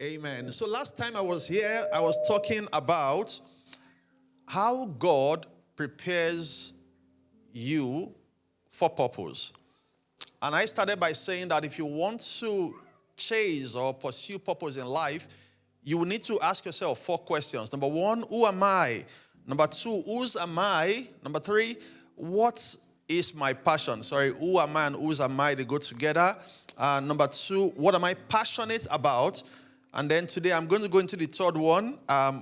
Amen. So last time I was here, I was talking about how God prepares you for purpose. And I started by saying that if you want to chase or pursue purpose in life, you will need to ask yourself 4 questions. Number 1, who am I? Number 2, whose am I? Number 3, what is my passion? Who am I and whose am I? They go together. Number 2, what am I passionate about? And then today I'm going to go into the third one,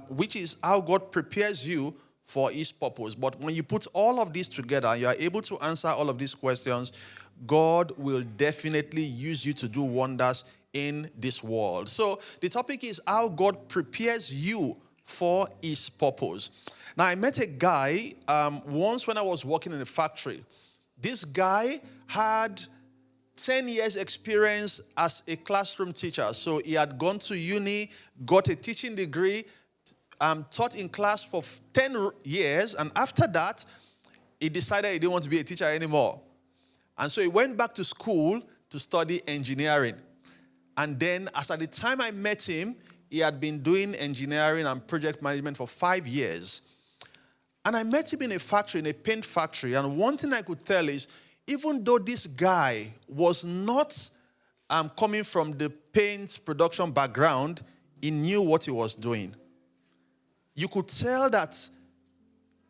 which is how God prepares you for his purpose. But when you put all of these together, you are able to answer all of these questions, God will definitely use you to do wonders in this world. So the topic is how God prepares you for his purpose. Now, I met a guy once when I was working in a factory. This guy had 10 years experience as a classroom teacher. So he had gone to uni, got a teaching degree, taught in class for 10 years. And after that, he decided he didn't want to be a teacher anymore. And so he went back to school to study engineering. And then, as at the time I met him, he had been doing engineering and project management for 5 years. And I met him in a factory, in a paint factory. And one thing I could tell is, even though this guy was not coming from the paint production background, he knew what he was doing. You could tell that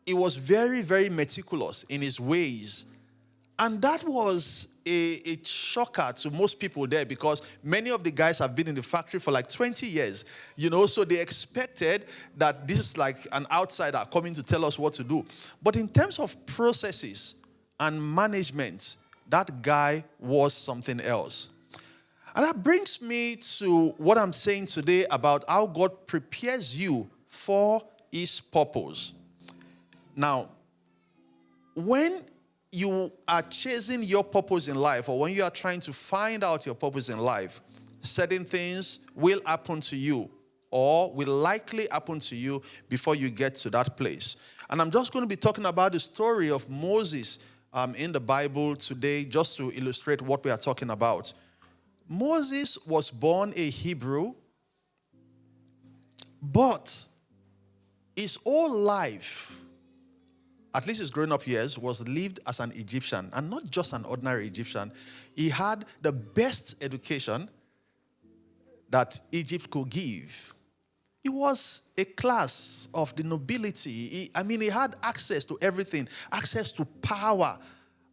he was very, very meticulous in his ways. And that was a shocker to most people there, because many of the guys have been in the factory for like 20 years. So they expected that this is like an outsider coming to tell us what to do. But in terms of processes and management, that guy was something else. And that brings me to what I'm saying today about how God prepares you for his purpose. Now, when you are chasing your purpose in life, or when you are trying to find out your purpose in life, certain things will happen to you, or will likely happen to you before you get to that place. And I'm just going to be talking about the story of Moses in the Bible today, just to illustrate what we are talking about. Moses was born a Hebrew, but his whole life, at least his growing up years, was lived as an Egyptian, and not just an ordinary Egyptian. He had the best education that Egypt could give. He was a class of the nobility. He had access to everything, access to power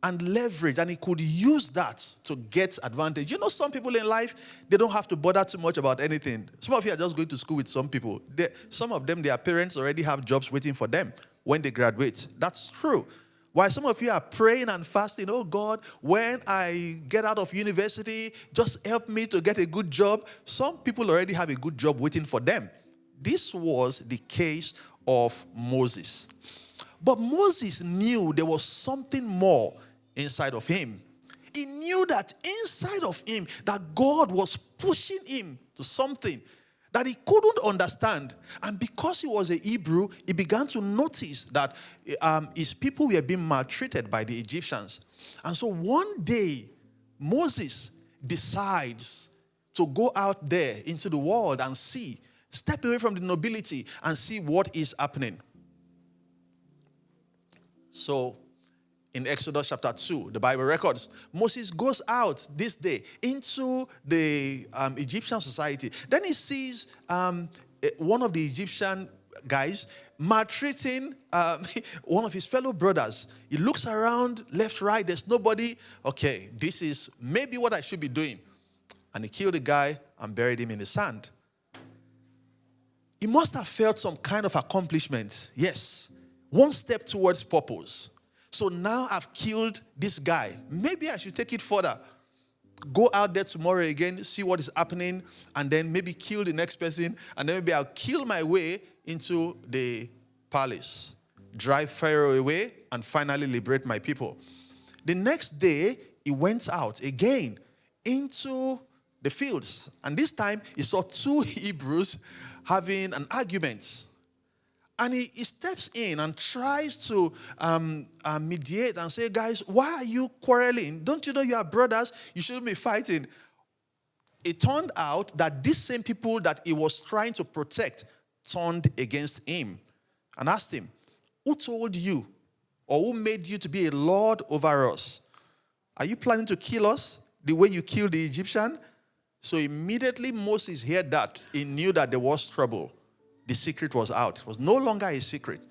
and leverage, and he could use that to get advantage. Some people in life, they don't have to bother too much about anything. Some of you are just going to school with some people. Some of them, their parents already have jobs waiting for them when they graduate. That's true. While some of you are praying and fasting, oh God, when I get out of university, just help me to get a good job. Some people already have a good job waiting for them. This was the case of Moses. But Moses knew there was something more inside of him. He knew that inside of him, that God was pushing him to something that he couldn't understand. And because he was a Hebrew, he began to notice that his people were being maltreated by the Egyptians. And so one day, Moses decides to go out there into the world and step away from the nobility and see what is happening. So, in Exodus chapter 2, the Bible records, Moses goes out this day into the Egyptian society. Then he sees one of the Egyptian guys maltreating one of his fellow brothers. He looks around, left, right, there's nobody. Okay, this is maybe what I should be doing. And he killed the guy and buried him in the sand. He must have felt some kind of accomplishment. Yes, one step towards purpose. So now I've killed this guy. Maybe I should take it further. Go out there tomorrow again, see what is happening, and then maybe kill the next person, and then maybe I'll kill my way into the palace, drive Pharaoh away, and finally liberate my people. The next day, he went out again into the fields. And this time, he saw 2 Hebrews having an argument. And he steps in and tries to mediate and say, guys, why are you quarreling? Don't you know you are brothers? You shouldn't be fighting. it turned out that these same people that he was trying to protect turned against him and asked him, who told you or who made you to be a lord over us? Are you planning to kill us the way you killed the Egyptian? So immediately Moses heard that. He knew that there was trouble. The secret was out. It was no longer a secret.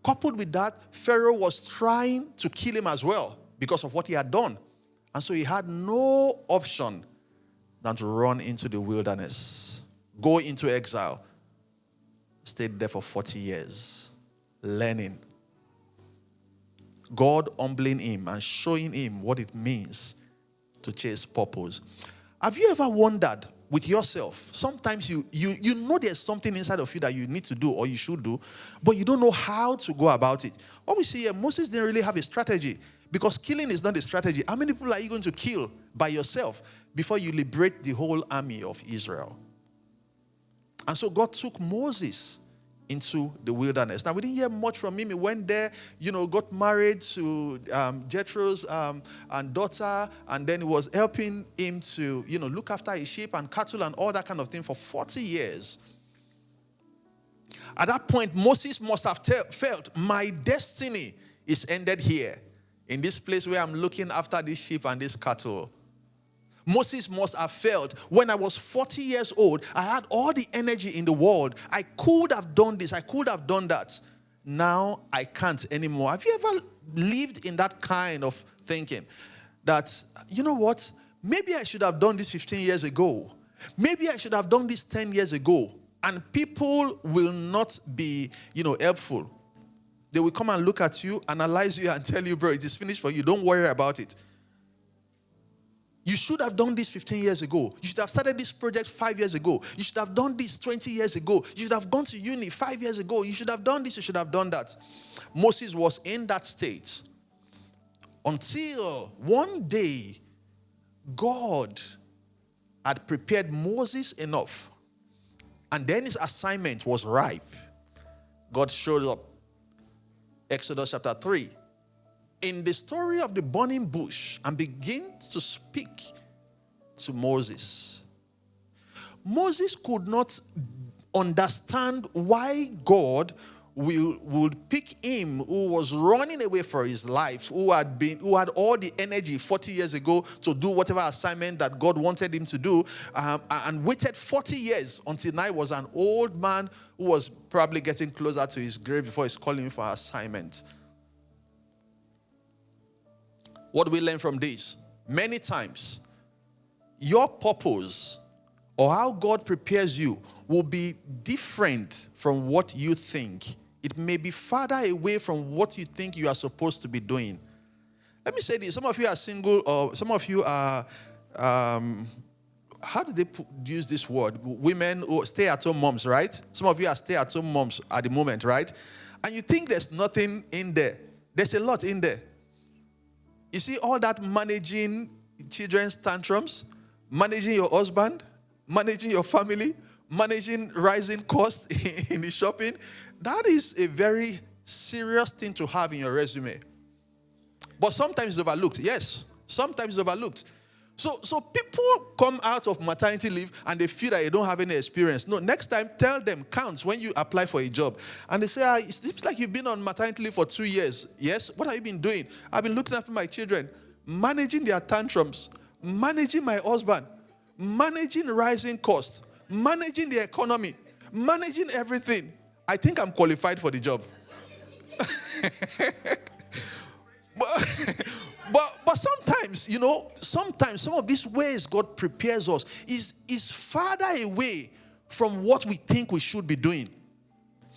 Coupled with that, Pharaoh was trying to kill him as well because of what he had done. And so he had no option than to run into the wilderness, go into exile, stayed there for 40 years, learning. God humbling him and showing him what it means to chase purpose. Have you ever wondered with yourself? Sometimes you know there's something inside of you that you need to do or you should do, but you don't know how to go about it. What we see here, Moses didn't really have a strategy because killing is not a strategy. How many people are you going to kill by yourself before you liberate the whole army of Israel? And so God took Moses into the wilderness. Now, we didn't hear much from him. He went there, got married to Jethro's daughter, and then he was helping him to, look after his sheep and cattle and all that kind of thing for 40 years. At that point, Moses must have felt, my destiny is ended here, in this place where I'm looking after this sheep and this cattle. Moses must have felt, when I was 40 years old, I had all the energy in the world. I could have done this. I could have done that. Now I can't anymore. Have you ever lived in that kind of thinking? That, you know what? Maybe I should have done this 15 years ago. Maybe I should have done this 10 years ago. And people will not be, helpful. They will come and look at you, analyze you, and tell you, bro, it is finished for you. Don't worry about it. You should have done this 15 years ago. You should have started this project 5 years ago. You should have done this 20 years ago. You should have gone to uni 5 years ago. You should have done this. You should have done that. Moses was in that state until one day God had prepared Moses enough. And then his assignment was ripe. God showed up. Exodus chapter 3. In the story of the burning bush, and begins to speak to Moses. Moses could not understand why God would pick him, who was running away for his life, who had all the energy 40 years ago to do whatever assignment that God wanted him to do, and waited 40 years until now he was an old man who was probably getting closer to his grave before he's calling him for an assignment. What do we learn from this? Many times, your purpose or how God prepares you will be different from what you think. It may be farther away from what you think you are supposed to be doing. Let me say this. Some of you are single, or some of you are, how do they use this word? Women who stay-at-home moms, right? Some of you are stay-at-home moms at the moment, right? And you think there's nothing in there. There's a lot in there. You see all that managing children's tantrums, managing your husband, managing your family, managing rising costs in the shopping. That is a very serious thing to have in your resume. But sometimes it's overlooked. Yes, sometimes it's overlooked. So people come out of maternity leave and they feel that they don't have any experience. No, next time, tell them, counts when you apply for a job. And they say, it seems like you've been on maternity leave for 2 years. Yes, what have you been doing? I've been looking after my children, managing their tantrums, managing my husband, managing rising costs, managing the economy, managing everything. I think I'm qualified for the job. But sometimes, sometimes some of these ways God prepares us is farther away from what we think we should be doing.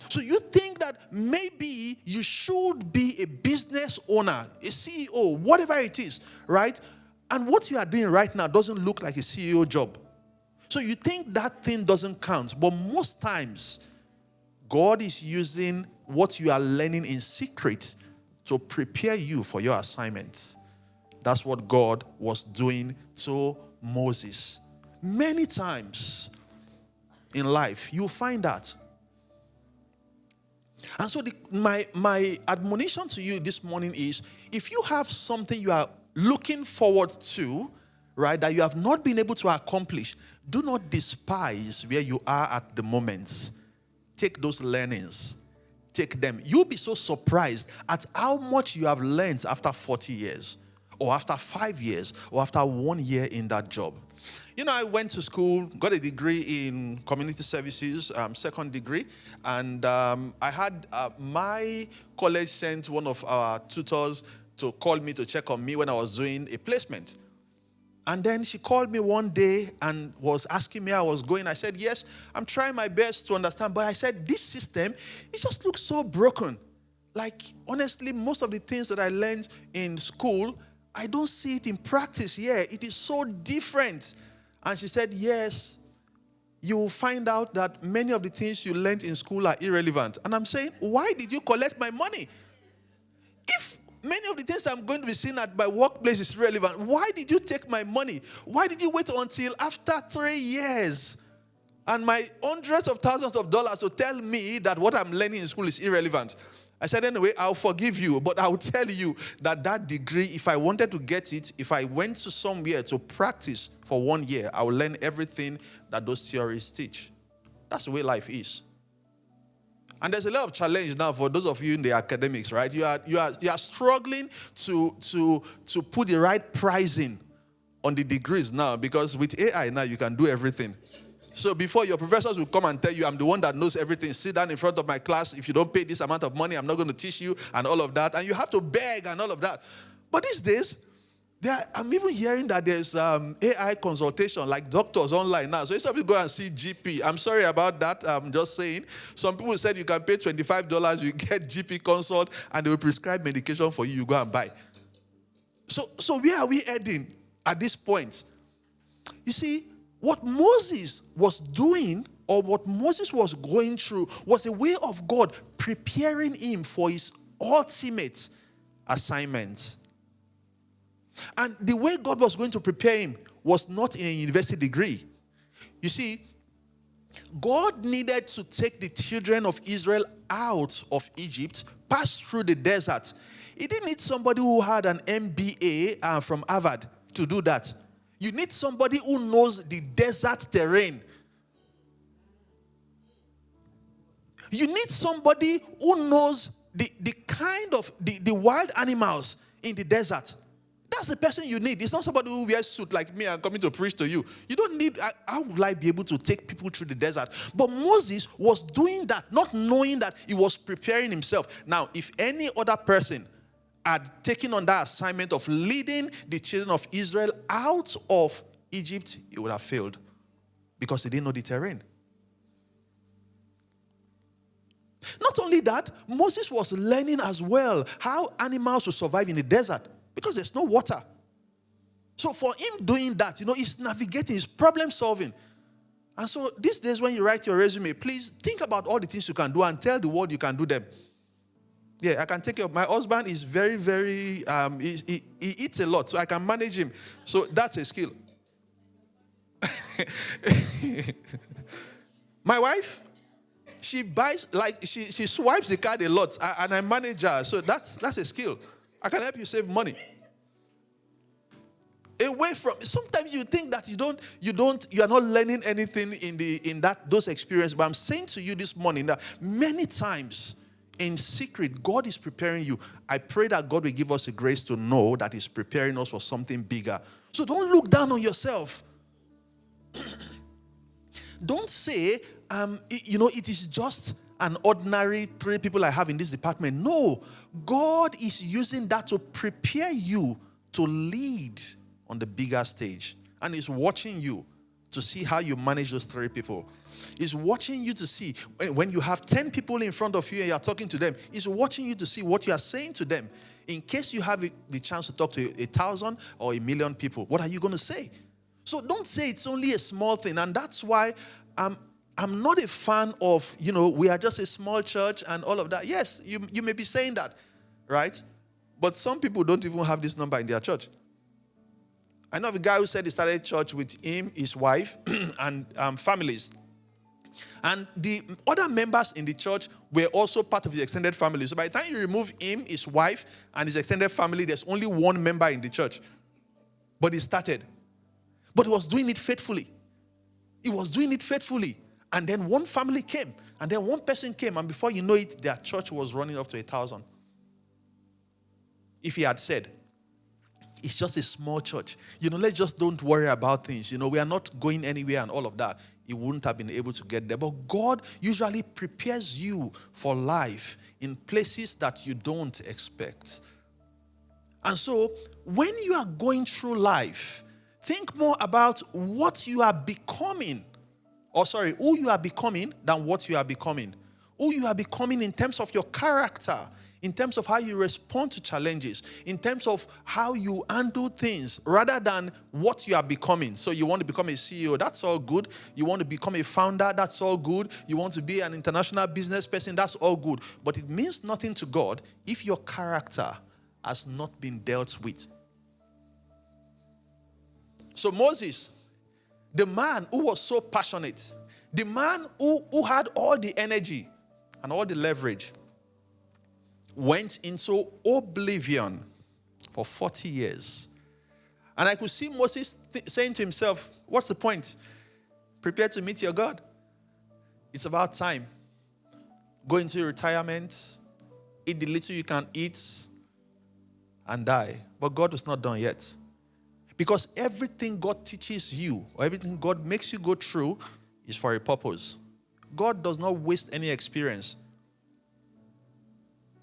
So you think that maybe you should be a business owner, a CEO, whatever it is, right? And what you are doing right now doesn't look like a CEO job. So you think that thing doesn't count. But most times, God is using what you are learning in secret to prepare you for your assignment. That's what God was doing to Moses. Many times in life, you find that. And so my admonition to you this morning is, if you have something you are looking forward to, right, that you have not been able to accomplish, do not despise where you are at the moment. Take those learnings. Take them. You'll be so surprised at how much you have learned after 40 years, or after 5 years, or after 1 year in that job. You know, I went to school, got a degree in community services, second degree, and I had my college sent one of our tutors to call me to check on me when I was doing a placement. And then she called me one day and was asking me how I was going. I said, yes, I'm trying my best to understand. But I said, this system, it just looks so broken. Like, honestly, most of the things that I learned in school, I don't see it in practice here. It is so different. And she said, yes, you will find out that many of the things you learned in school are irrelevant. And I'm saying, why did you collect my money? If many of the things I'm going to be seeing at my workplace is relevant, why did you take my money? Why did you wait until after 3 years and my hundreds of thousands of dollars to tell me that what I'm learning in school is irrelevant? I said, anyway, I'll forgive you, but I'll tell you that degree, if I wanted to get it, if I went to somewhere to practice for 1 year, I will learn everything that those theories teach. That's the way life is. And there's a lot of challenge now for those of you in the academics, right? You are struggling to put the right pricing on the degrees now, because with AI now you can do everything. So before, your professors will come and tell you, I'm the one that knows everything. Sit down in front of my class. If you don't pay this amount of money, I'm not going to teach you, and all of that. And you have to beg and all of that. But these days, I'm even hearing that there's AI consultation, like doctors online now. So instead of you go and see GP, I'm sorry about that. I'm just saying. Some people said you can pay $25, you get GP consult, and they will prescribe medication for you. You go and buy. So where are we heading at this point? You see, what Moses was doing, or what Moses was going through, was a way of God preparing him for his ultimate assignment. And the way God was going to prepare him was not in a university degree. You see, God needed to take the children of Israel out of Egypt, pass through the desert. He didn't need somebody who had an MBA from Harvard to do that. You need somebody who knows the desert terrain. You need somebody who knows the kind of the wild animals in the desert. That's the person you need. It's not somebody who wears suit like me and coming to preach to you. You don't need, how will I be able to take people through the desert? But Moses was doing that, not knowing that he was preparing himself. Now, if any other person had taken on that assignment of leading the children of Israel out of Egypt, he would have failed because he didn't know the terrain. Not only that, Moses was learning as well how animals will survive in the desert because there's no water. So for him doing that, he's navigating, he's problem solving. And so these days when you write your resume, please think about all the things you can do and tell the world you can do them. Yeah, I can take care of my husband. Is very, very, he eats a lot, so I can manage him. So that's a skill. My wife, she buys, like, she swipes the card a lot, and I manage her. So that's a skill. I can help you save money. Away from, sometimes you think that you are not learning anything in those experiences. But I'm saying to you this morning that many times, in secret, God is preparing you. I pray that God will give us the grace to know that He's preparing us for something bigger. So don't look down on yourself. Don't say, it is just an ordinary 3 people I have in this department. No, God is using that to prepare you to lead on the bigger stage. And He's watching you to see how you manage those 3 people. He's watching you to see when you have 10 people in front of you and you're talking to them. He's watching you to see what you are saying to them. In case you have the chance to talk to 1,000 or 1,000,000 people, what are you going to say? So don't say it's only a small thing. And that's why I'm not a fan of, we are just a small church and all of that. Yes, you may be saying that, right? But some people don't even have this number in their church. I know of a guy who said he started church with him, his wife, and families. And the other members in the church were also part of the extended family. So by the time you remove him, his wife, and his extended family, there's only one member in the church. But he started. But he was doing it faithfully. He was doing it faithfully. And then one family came. And then one person came. And before you know it, their church was running up to 1,000. If he had said, it's just a small church. Let's just don't worry about things. We are not going anywhere and all of that. He wouldn't have been able to get there. But God usually prepares you for life in places that you don't expect. And so, when you are going through life, think more about what you are becoming. Who you are becoming than what you are becoming. Who you are becoming in terms of your character, in terms of how you respond to challenges, in terms of how you handle things, rather than what you are becoming. So you want to become a CEO, that's all good. You want to become a founder, that's all good. You want to be an international business person, that's all good. But it means nothing to God if your character has not been dealt with. So Moses, the man who was so passionate, the man who had all the energy and all the leverage, went into oblivion for 40 years. And I could see Moses saying to himself, what's the point? Prepare to meet your God. It's about time. Go into retirement, eat the little you can eat, and die. But God was not done yet. Because everything God teaches you, or everything God makes you go through, is for a purpose. God does not waste any experience.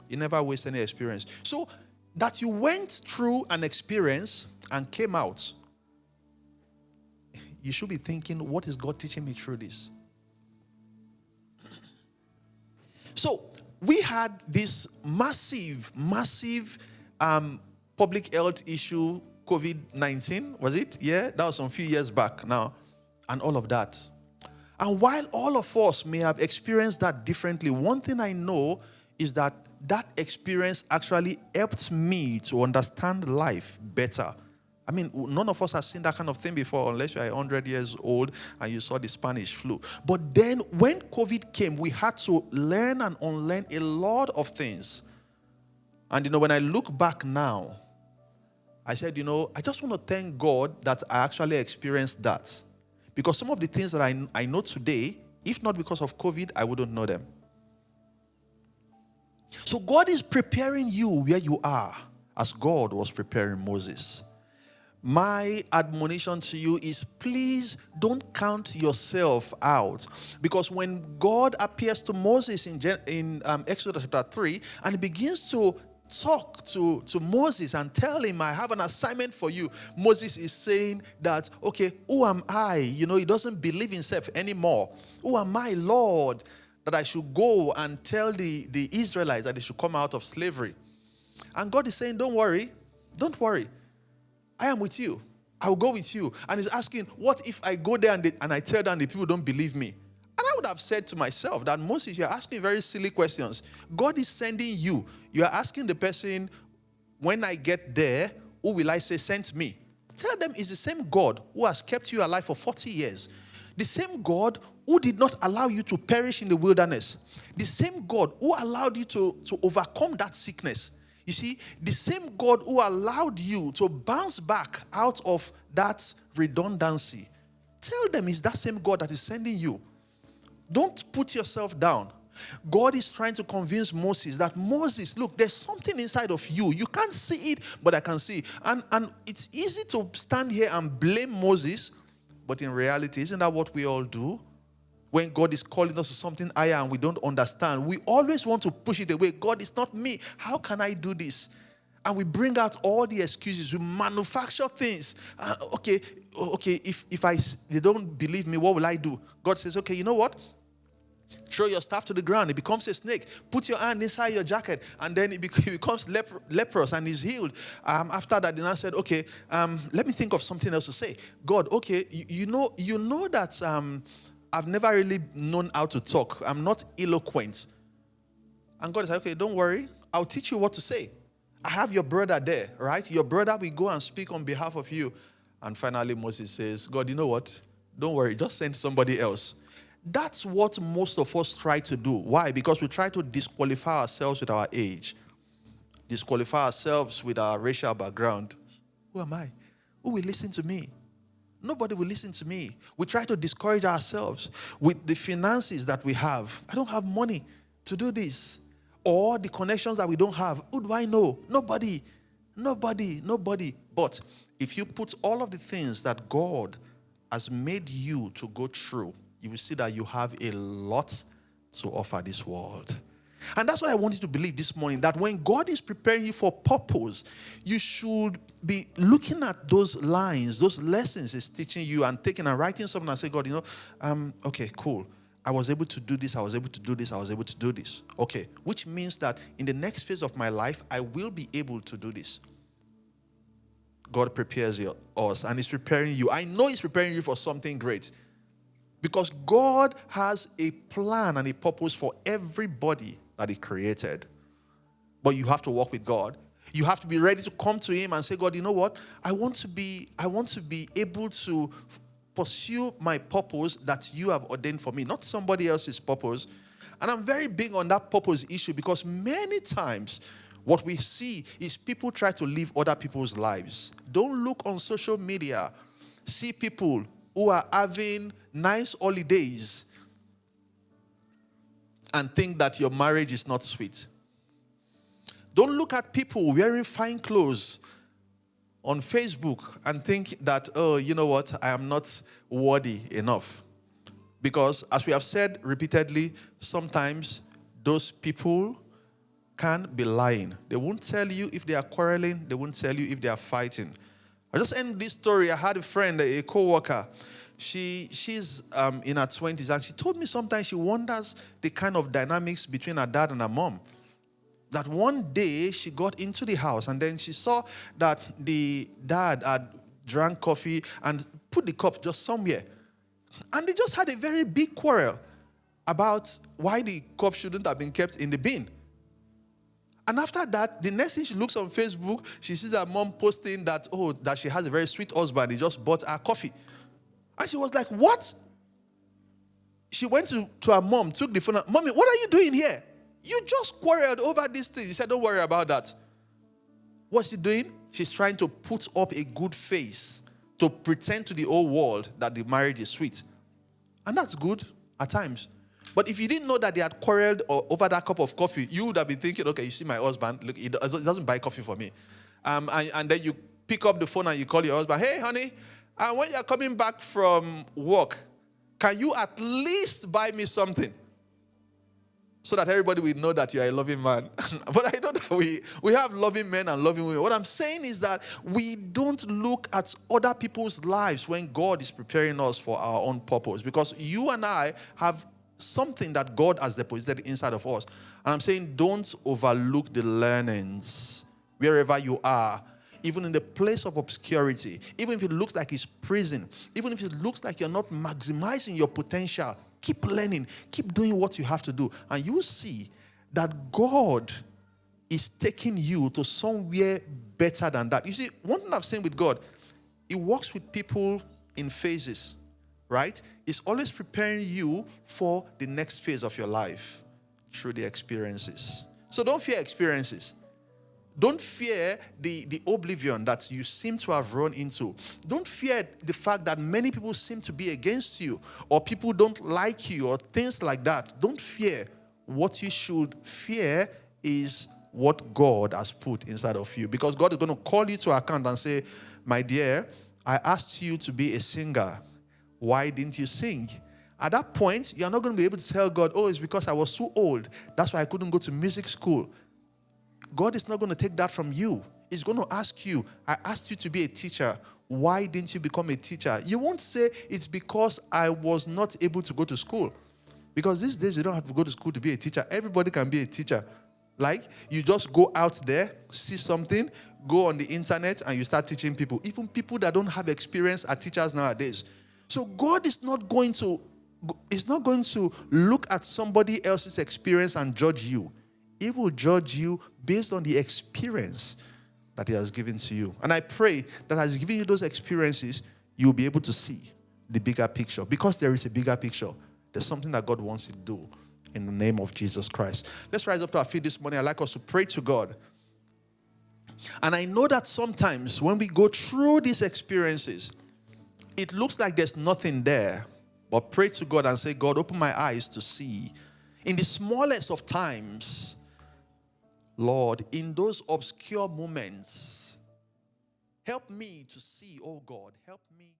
He never wastes any experience. So that you went through an experience and came out, you should be thinking, what is God teaching me through this? So we had this massive public health issue, COVID-19, was it? Yeah, that was some few years back now, and all of that. And while all of us may have experienced that differently, one thing I know is that experience actually helped me to understand life better. I mean, none of us has seen that kind of thing before, unless you are 100 years old and you saw the Spanish flu. But then when COVID came, we had to learn and unlearn a lot of things. And when I look back now, I said, I just want to thank God that I actually experienced that. Because some of the things that I know today, if not because of COVID, I wouldn't know them. So God is preparing you where you are, as God was preparing Moses. My admonition to you is, please don't count yourself out. Because when God appears to Moses in Exodus chapter 3, and he begins to talk to Moses and tell him, I have an assignment for you, Moses is saying that, okay, who am I? He doesn't believe himself anymore. Who am I, Lord, that I should go and tell the Israelites that they should come out of slavery? And God is saying, don't worry. I am with you. I will go with you. And he's asking, what if I go there and I tell them the people don't believe me? And I would have said to myself that, Moses, you're asking very silly questions. God is sending you. You are asking the person, when I get there, who will I say sent me? Tell them it's the same God who has kept you alive for 40 years. The same God who did not allow you to perish in the wilderness. The same God who allowed you to overcome that sickness. You see, the same God who allowed you to bounce back out of that redundancy. Tell them it's that same God that is sending you. Don't put yourself down. God is trying to convince Moses that, Moses, look, there's something inside of you. You can't see it, but I can see it. And it's easy to stand here and blame Moses, but in reality, isn't that what we all do? When God is calling us to something higher and we don't understand, we always want to push it away. God, it's not me. How can I do this? And we bring out all the excuses. We manufacture things. Okay, if they don't believe me, what will I do? God says, okay, you know what? Throw your staff to the ground. It becomes a snake. Put your hand inside your jacket. And then it becomes leprous and is healed. After that, then I said, okay, let me think of something else to say. God, okay, you know that I've never really known how to talk. I'm not eloquent. And God is like, okay, don't worry. I'll teach you what to say. I have your brother there, right? Your brother will go and speak on behalf of you. And finally, Moses says, God, you know what? Don't worry. Just send somebody else. That's what most of us try to do. Why? Because we try to disqualify ourselves with our age. Disqualify ourselves with our racial background. Who am I? Who will listen to me? Nobody will listen to me. We try to discourage ourselves with the finances that we have. I don't have money to do this. Or the connections that we don't have. Who do I know? Nobody. But if you put all of the things that God has made you to go through, you will see that you have a lot to offer this world. And that's what I want you to believe this morning, that when God is preparing you for purpose, you should be looking at those lines, those lessons He's teaching you, and taking and writing something and say, God, okay, cool. I was able to do this, I was able to do this, I was able to do this. Okay, which means that in the next phase of my life, I will be able to do this. God prepares us, and He's preparing you. I know He's preparing you for something great. Because God has a plan and a purpose for everybody that He created. But you have to walk with God. You have to be ready to come to Him and say, God, you know what? I want to be able to pursue my purpose that you have ordained for me, not somebody else's purpose. And I'm very big on that purpose issue, because many times what we see is people try to live other people's lives. Don't look on social media. See people who are having nice holidays and think that your marriage is not sweet. Don't look at people wearing fine clothes on Facebook and think that, oh, you know what, I am not worthy enough. Because as we have said repeatedly, sometimes those people can be lying. They won't tell you if they are quarreling. They won't tell you if they are fighting. I just end this story. I had a friend, a co-worker. She's in her 20s, and she told me sometimes she wonders the kind of dynamics between her dad and her mom. That one day she got into the house, and then she saw that the dad had drank coffee and put the cup just somewhere. And they just had a very big quarrel about why the cup shouldn't have been kept in the bin. And after that, the next thing she looks on Facebook, she sees her mom posting that, that she has a very sweet husband. He just bought her coffee. And she was like, what? She went to her mom, took the phone. Mommy, what are you doing here? You just quarreled over this thing. She said, don't worry about that. What's she doing? She's trying to put up a good face to pretend to the whole world that the marriage is sweet. And that's good at times. But if you didn't know that they had quarreled over that cup of coffee, you would have been thinking, okay, you see my husband, look, he doesn't buy coffee for me. And then you pick up the phone and you call your husband, hey, honey, when you're coming back from work, can you at least buy me something? So that everybody will know that you are a loving man. But I know that we have loving men and loving women. What I'm saying is that we don't look at other people's lives when God is preparing us for our own purpose. Because you and I have something that God has deposited inside of us. And I'm saying don't overlook the learnings wherever you are. Even in the place of obscurity. Even if it looks like it's prison. Even if it looks like you're not maximizing your potential. Keep learning. Keep doing what you have to do. And you will see that God is taking you to somewhere better than that. You see, one thing I've seen with God, He works with people in phases, right? He's always preparing you for the next phase of your life through the experiences. So don't fear experiences. Don't fear the oblivion that you seem to have run into. Don't fear the fact that many people seem to be against you, or people don't like you, or things like that. Don't fear. What you should fear is what God has put inside of you. Because God is going to call you to account and say, my dear, I asked you to be a singer. Why didn't you sing? At that point, you're not going to be able to tell God, it's because I was too old. That's why I couldn't go to music school. God is not going to take that from you. He's going to ask you, I asked you to be a teacher. Why didn't you become a teacher? You won't say it's because I was not able to go to school. Because these days you don't have to go to school to be a teacher. Everybody can be a teacher. Like, you just go out there, see something, go on the internet, and you start teaching people. Even people that don't have experience are teachers nowadays. So God is not going to look at somebody else's experience and judge you. He will judge you based on the experience that He has given to you. And I pray that as He's giving you those experiences, you'll be able to see the bigger picture. Because there is a bigger picture. There's something that God wants you to do in the name of Jesus Christ. Let's rise up to our feet this morning. I'd like us to pray to God. And I know that sometimes when we go through these experiences, it looks like there's nothing there. But pray to God and say, God, open my eyes to see. In the smallest of times, Lord, in those obscure moments, help me to see, oh God, help me.